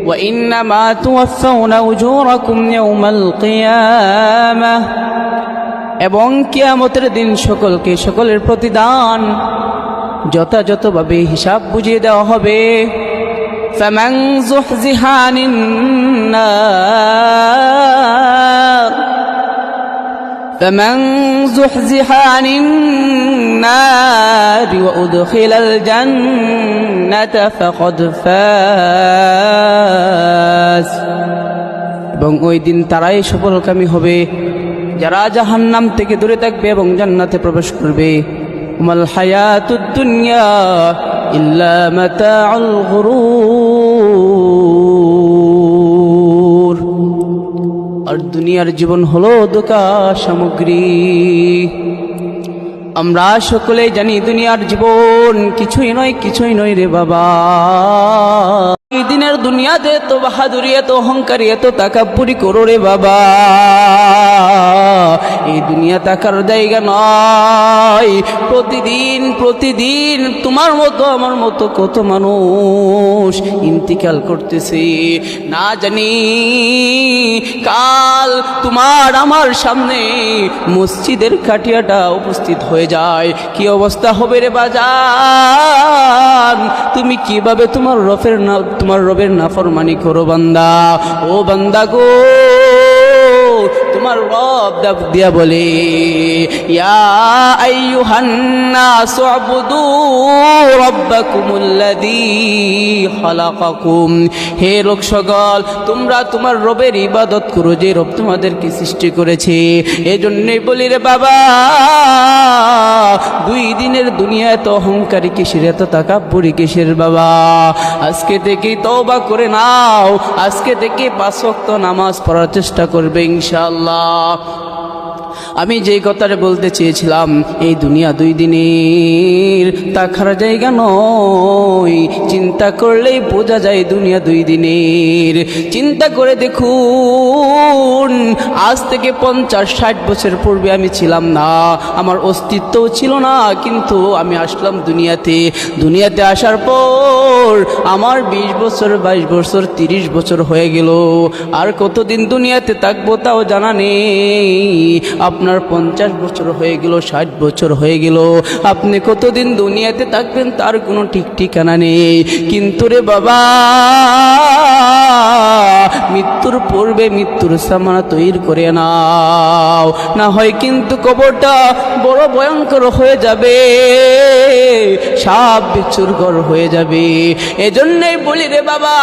وإنما توفون أجوركم يوم القيامة এবং কিয়ামতের দিন সকলের প্রতিদান যথাযথভাবে হিসাব বুঝিয়ে দেওয়া হবে। فمن زحزح عن النار وأدخل الجنة فقد فاز। এবং ওই দিন তারাই সফলকামী হবে যারা জাহান্নাম থেকে দূরে থাকবে এবং জান্নাতে প্রবেশ করবে। মাল হায়াতুদ দুনিয়া ইল্লা মাতাউল গুরুর। আর দুনিয়ার জীবন হলো ধোঁকা সামগ্রী। আমরা সকলেই জানি দুনিয়ার জীবন কিছুই নয় রে বাবা। এই দিনের দুনিয়াতে তো বাহাদুরি, এত অহংকারী, এত তাকাব্বুরি করো রে বাবা। এই দুনিয়া তাকার জায়গা নয়। প্রতিদিন তোমার মতো আমার মতো কত মানুষ ইন্তিকাল করতেছে। না জানি কাল তোমার আমার সামনে মসজিদের খাটিয়াটা উপস্থিত হয়ে যায়, কি অবস্থা হবে রে বাজান? তুমি কিভাবে তোমার রবের নাফরমানি করো বান্দা। ও বান্দা গো, তোমার রব ডাক দিয়া বলে, ইয়া আইয়ুহান নাসু উবুদু রাব্বাকুমুল্লাযী খালাকাকুম। হে লোক সকল, তোমরা তোমার রবের ইবাদত করো যে রব তোমাদেরকে সৃষ্টি করেছে। এজন্যই বলি রে বাবা, দুই দিনের দুনিয়া এত অহংকারী কিসের, এত তাকাব্বুরি কিসের বাবা? আজকে থেকেই তওবা করে নাও, আজকে থেকে 5 ওয়াক্ত নামাজ পড়ার চেষ্টা করবে ইনশাআল্লাহ। আমি যে কথাটা বলতে চেয়েছিলাম, এই দুনিয়া 2 দিনের, তাকার জায়গা নয়। চিন্তা করলেই বোঝা যায় দুনিয়া 2 দিনের। চিন্তা করে দেখুন, আজ থেকে 50-60 বছর পূর্বে আমি ছিলাম না, আমার অস্তিত্বও ছিল না, কিন্তু আমি আসলাম দুনিয়াতে আসার পর আমার 20 বছর, 22 বছর, 30 বছর হয়ে গেল। আর কতদিন দুনিয়াতে থাকবো তাও জানা নেই। আপনার 50 বছর হয়ে গেল, 60 বছর হয়ে গেল, আপনি কতদিন দুনিয়াতে থাকবেন তার কোনো ঠিক ঠিকানা নেই। কিন্তু রে বাবা, মৃত্যুর পূর্বে মৃত্যুর সামানা তৈরি করে নাও, না হয় কিন্তু কবরটা বড় ভয়ঙ্কর হয়ে যাবে, সাপ বিচ্ছুর ঘর হয়ে যাবে। এজন্যই বলি রে বাবা,